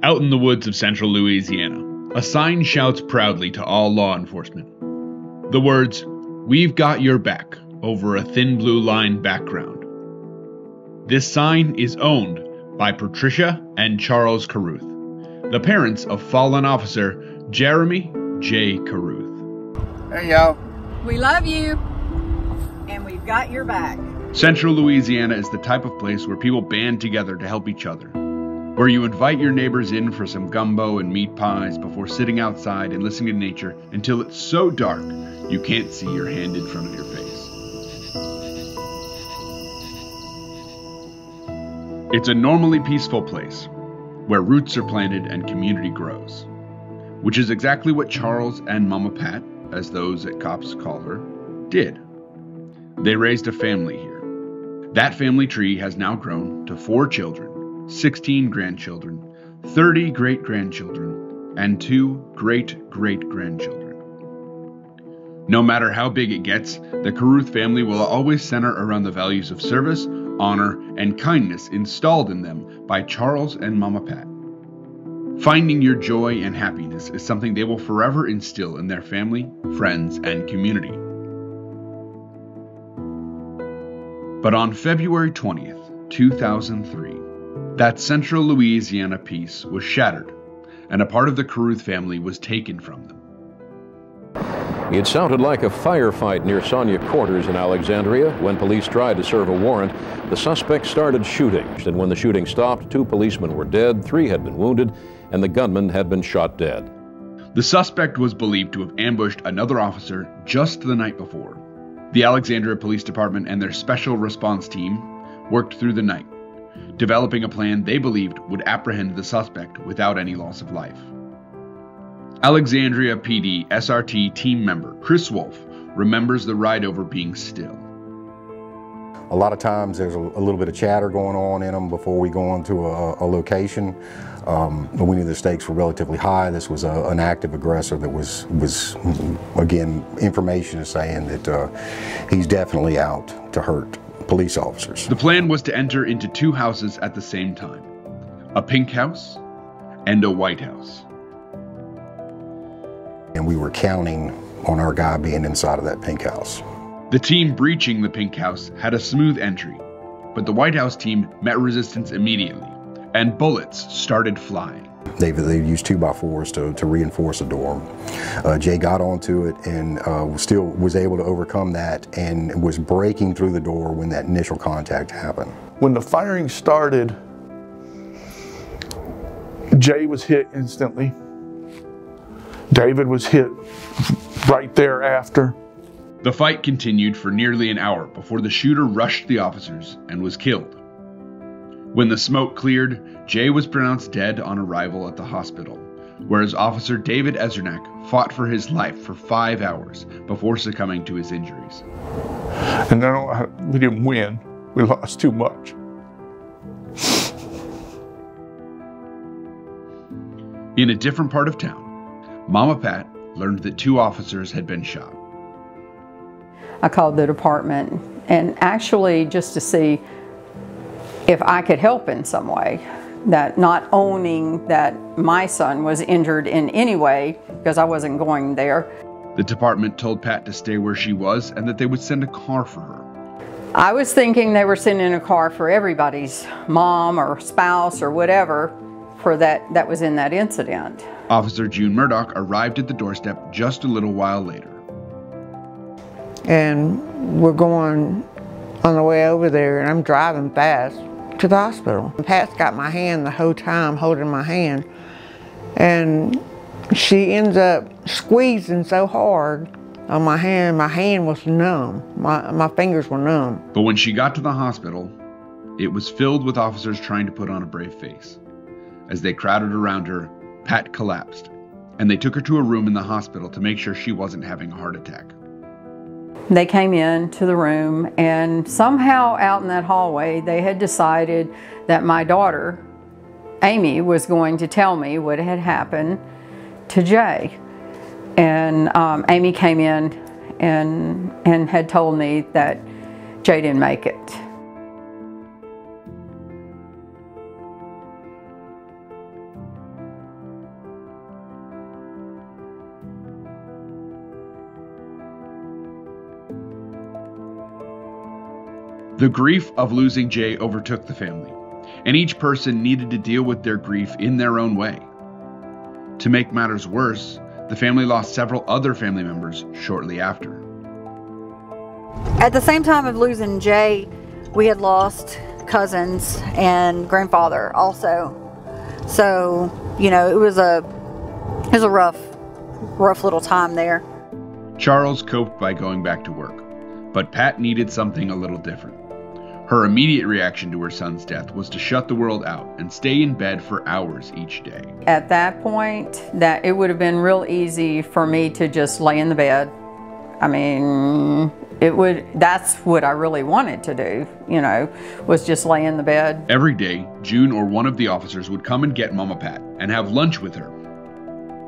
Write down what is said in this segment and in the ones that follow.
Out in the woods of central Louisiana, a sign shouts proudly to all law enforcement. The words, "We've got your back," over a thin blue line background. This sign is owned by Patricia and Charles Carruth, the parents of fallen officer Jeremy Jay Carruth. Hey y'all. We love you, and we've got your back. Central Louisiana is the type of place where people band together to help each other, where you invite your neighbors in for some gumbo and meat pies before sitting outside and listening to nature until it's so dark you can't see your hand in front of your face. It's a normally peaceful place where roots are planted and community grows, which is exactly what Charles and Mama Pat, as those at C.O.P.S call her, did. They raised a family here. That family tree has now grown to 4 children, 16 grandchildren, 30 great-grandchildren, and 2 great-great-grandchildren. No matter how big it gets, the Carruth family will always center around the values of service, honor, and kindness installed in them by Charles and Mama Pat. Finding your joy and happiness is something they will forever instill in their family, friends, and community. But on February 20th, 2003, that central Louisiana peace was shattered, and a part of the Carruth family was taken from them. It sounded like a firefight near Sonia Quarters in Alexandria. When police tried to serve a warrant, the suspect started shooting. And when the shooting stopped, 2 policemen were dead, 3 had been wounded, and the gunman had been shot dead. The suspect was believed to have ambushed another officer just the night before. The Alexandria Police Department and their special response team worked through the night, developing a plan they believed would apprehend the suspect without any loss of life. Alexandria PD SRT team member Chris Wolf remembers the ride over being still. A lot of times there's a little bit of chatter going on in them before we go into a location. We knew the stakes were relatively high. This was an active aggressor that was again, information is saying that he's definitely out to hurt police officers. The plan was to enter into 2 houses at the same time, a pink house and a white house. And we were counting on our guy being inside of that pink house. The team breaching the pink house had a smooth entry, but the White House team met resistance immediately, and bullets started flying. They used 2x4s to reinforce the door. Jay got onto it and still was able to overcome that and was breaking through the door when that initial contact happened. When the firing started, Jay was hit instantly. David was hit right thereafter. The fight continued for nearly an hour before the shooter rushed the officers and was killed. When the smoke cleared, Jay was pronounced dead on arrival at the hospital, whereas Officer David Ezernak fought for his life for 5 hours before succumbing to his injuries. And then we didn't win. We lost too much. In a different part of town, Mama Pat learned that 2 officers had been shot. I called the department, and actually just to see if I could help in some way. That not owning that my son was injured in any way, because I wasn't going there. The department told Pat to stay where she was and that they would send a car for her. I was thinking they were sending a car for everybody's mom or spouse or whatever for that was in that incident. Officer June Murdoch arrived at the doorstep just a little while later. And we're going on the way over there, and I'm driving fast to the hospital. Pat's got my hand the whole time, holding my hand, and she ends up squeezing so hard on my hand was numb. My fingers were numb. But when she got to the hospital, it was filled with officers trying to put on a brave face. As they crowded around her, Pat collapsed, and they took her to a room in the hospital to make sure she wasn't having a heart attack. They came into the room, and somehow out in that hallway, they had decided that my daughter, Amy, was going to tell me what had happened to Jay. And Amy came in and had told me that Jay didn't make it. The grief of losing Jay overtook the family, and each person needed to deal with their grief in their own way. To make matters worse, the family lost several other family members shortly after. At the same time of losing Jay, we had lost cousins and grandfather also. So, you know, it was a rough little time there. Charles coped by going back to work, but Pat needed something a little different. Her immediate reaction to her son's death was to shut the world out and stay in bed for hours each day. At that point, that it would have been real easy for me to just lay in the bed. I mean, that's what I really wanted to do, you know, was just lay in the bed. Every day, June or one of the officers would come and get Mama Pat and have lunch with her.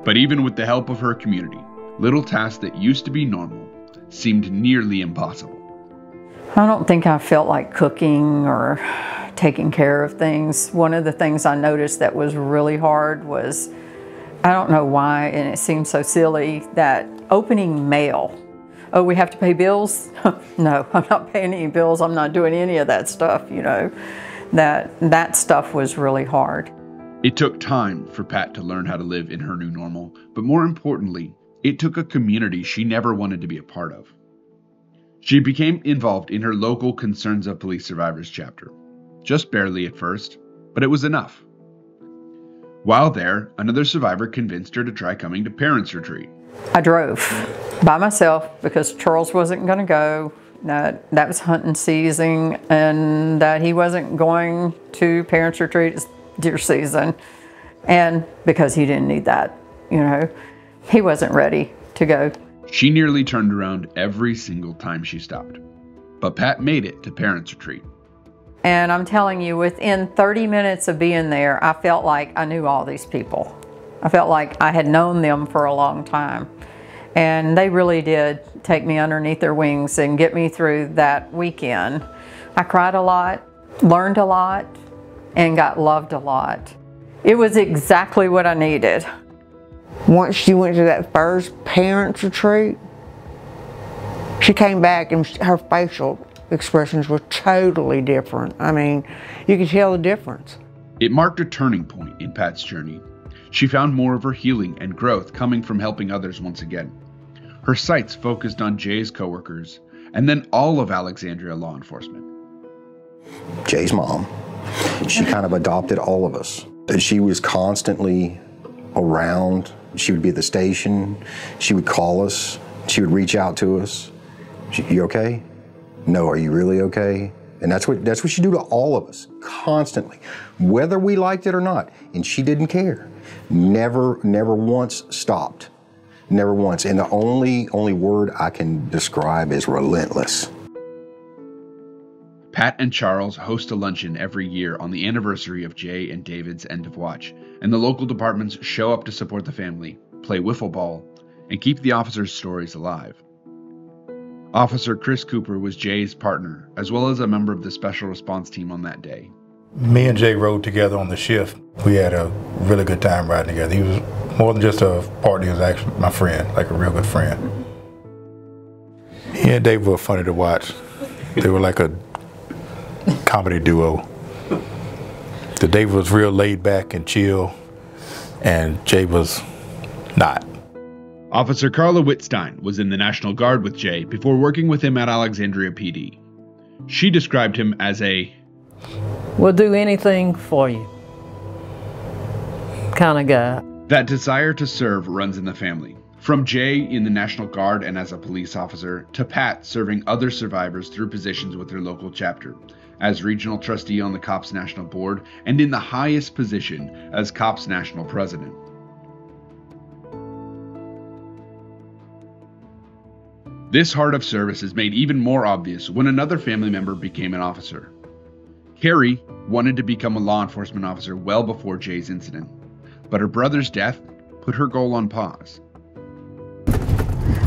But even with the help of her community, little tasks that used to be normal seemed nearly impossible. I don't think I felt like cooking or taking care of things. One of the things I noticed that was really hard was, I don't know why, and it seems so silly, that opening mail. Oh, we have to pay bills? No, I'm not paying any bills. I'm not doing any of that stuff, you know. That stuff was really hard. It took time for Pat to learn how to live in her new normal, but more importantly, it took a community she never wanted to be a part of. She became involved in her local Concerns of Police Survivors chapter. Just barely at first, but it was enough. While there, another survivor convinced her to try coming to Parents Retreat. I drove by myself because Charles wasn't going to go. That was hunting season, and that he wasn't going to Parents Retreat. It's deer season, and because he didn't need that, you know, he wasn't ready to go. She nearly turned around every single time she stopped, but Pat made it to Parents Retreat. And I'm telling you, within 30 minutes of being there, I felt like I knew all these people. I felt like I had known them for a long time. And they really did take me underneath their wings and get me through that weekend. I cried a lot, learned a lot, and got loved a lot. It was exactly what I needed. Once she went to that first Parents Retreat, she came back and her facial expressions were totally different. I mean, you could tell the difference. It marked a turning point in Pat's journey. She found more of her healing and growth coming from helping others once again. Her sights focused on Jay's coworkers, and then all of Alexandria law enforcement. Jay's mom, she kind of adopted all of us. And she was constantly around. She would be at the station. She would call us. She would reach out to us. You okay? No, are you really okay? And that's what she do to all of us, constantly, whether we liked it or not. And she didn't care. Never once stopped. Never once. And the only word I can describe is relentless. Pat and Charles host a luncheon every year on the anniversary of Jay and David's end of watch, and the local departments show up to support the family, play wiffle ball, and keep the officers' stories alive. Officer Chris Cooper was Jay's partner, as well as a member of the special response team on that day. Me and Jay rode together on the shift. We had a really good time riding together. He was more than just a partner, he was actually my friend, like a real good friend. He and Dave were funny to watch. They were like a comedy duo. The Dave was real laid back and chill, and Jay was not. Officer Carla Wittstein was in the National Guard with Jay before working with him at Alexandria PD. She described him as a "we'll do anything for you" kind of guy. That desire to serve runs in the family. From Jay in the National Guard and as a police officer, to Pat serving other survivors through positions with their local chapter, as regional trustee on the C.O.P.S National Board, and in the highest position as C.O.P.S National President. This heart of service is made even more obvious when another family member became an officer. Carrie wanted to become a law enforcement officer well before Jay's incident, but her brother's death put her goal on pause.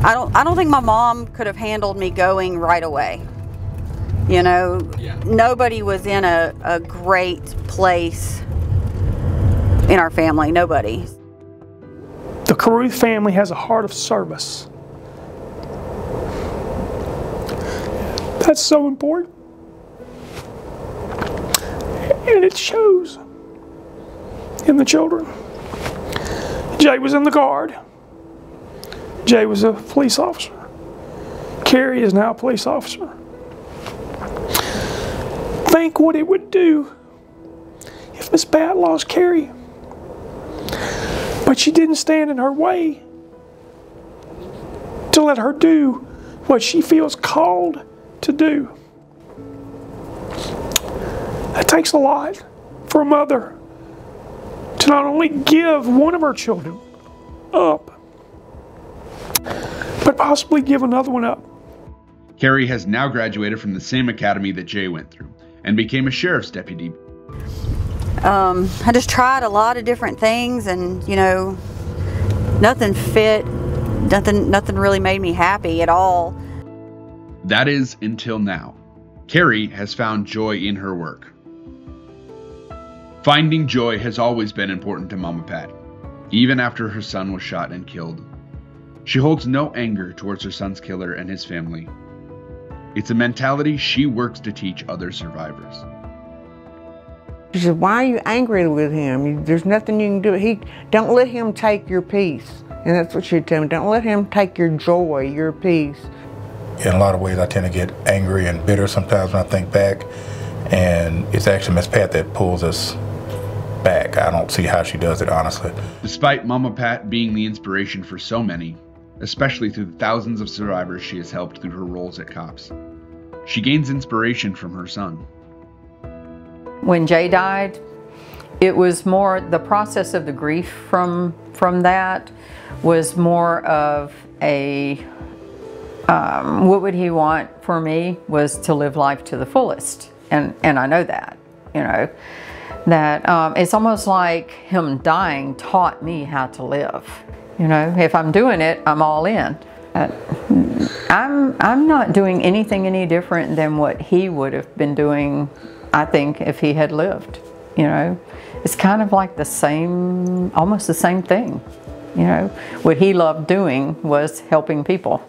I don't think my mom could have handled me going right away. You know, Nobody was in a great place in our family, nobody. The Carruth family has a heart of service. That's so important. And it shows in the children. Jay was in the Guard. Jay was a police officer. Carrie is now a police officer. Think what it would do if Miss Pat lost Carrie. But she didn't stand in her way to let her do what she feels called to do. That takes a lot for a mother to not only give one of her children up, but possibly give another one up. Carrie has now graduated from the same academy that Jay went through and became a sheriff's deputy. I just tried a lot of different things, and you know, nothing fit, nothing really made me happy at all. That is until now. Carrie has found joy in her work. Finding joy has always been important to Mama Pat, even after her son was shot and killed. She holds no anger towards her son's killer and his family. It's a mentality she works to teach other survivors. She said, why are you angry with him? There's nothing you can do. Don't let him take your peace. And that's what she'd tell me. Don't let him take your joy, your peace. In a lot of ways, I tend to get angry and bitter sometimes when I think back. And it's actually Miss Pat that pulls us back. I don't see how she does it, honestly. Despite Mama Pat being the inspiration for so many, especially through the thousands of survivors she has helped through her roles at C.O.P.S, she gains inspiration from her son. When Jay died, it was more the process of the grief from that was more of a what would he want for me was to live life to the fullest, and I know that, you know, that it's almost like him dying taught me how to live. You know, if I'm doing it, I'm all in. I'm not doing anything any different than what he would have been doing, I think, if he had lived. You know, it's kind of like the same, almost the same thing. You know, what he loved doing was helping people.